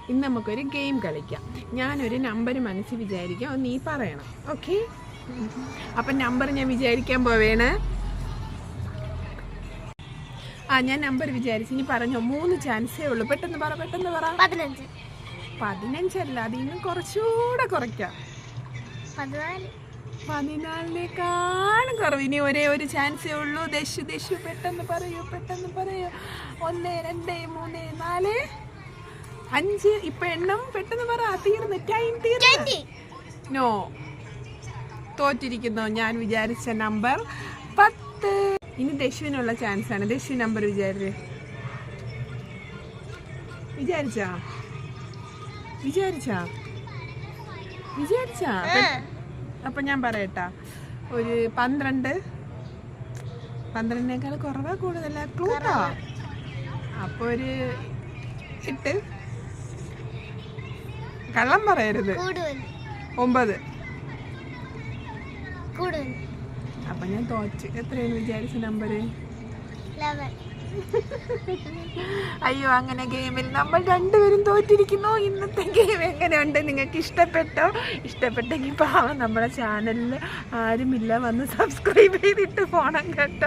ഇന്ന് നമുക്കൊരു ഗെയിം കളിക്കാം. ഞാനൊരു നമ്പർ മനസ്സിൽ വിചാരിക്കാം, നീ പറയണം. ഓക്കെ? അപ്പം നമ്പർ ഞാൻ വിചാരിക്കാൻ പോവേണ്. ഞാൻ നമ്പർ വിചാരിച്ചു. ഇനി പറഞ്ഞോ. 3 ചാൻസേ ഉള്ളൂ. പെട്ടെന്ന് പറ. 15. 15 അതിൽ നിന്ന് കുറച്ചുകൂടെ കുറയ്ക്കാം. 14 കുറവ്. ഇനി ഒരേ ഒരു ചാൻസേ ഉള്ളൂ. ദശു പെട്ടെന്ന് പറയൂ. 1 2 3 4 5. ഇപ്പൊ എണ്ണം പെട്ടെന്ന് പറ. തീർന്ന്. ടൈം തീർന്നു. നോ, തോറ്റിരിക്കുന്നു. ഞാൻ വിചാരിച്ച നമ്പർ 10. ഇനി ദശുവിനുള്ള ചാൻസ് ആണ്. ദശു നമ്പർ വിചാരിച്ചാ അപ്പൊ ഞാൻ പറയട്ടാ. ഒരു 12. 12 കുറവാ കൂടുതലാ? ക്ലൂട്ടാ. അപ്പൊ ഒരു 8. കള്ളം പറയരുത്. 9. അപ്പൊ ഞാൻ തോറ്റ്. എത്രയാണ് വിചാരിച്ച നമ്പർ? 11. അയ്യോ, അങ്ങനെ ഗെയിമിൽ നമ്മൾ രണ്ടുപേരും തോറ്റിരിക്കുന്നു. ഇന്നത്തെ ഗെയിം എങ്ങനെയുണ്ട്? നിങ്ങൾക്ക് ഇഷ്ടപ്പെട്ടോ? ഇഷ്ടപ്പെട്ടെങ്കിൽ പാവം നമ്മുടെ ചാനലിൽ ആരുമില്ല, വന്ന് സബ്സ്ക്രൈബ് ചെയ്തിട്ട് പോണം കേട്ടോ.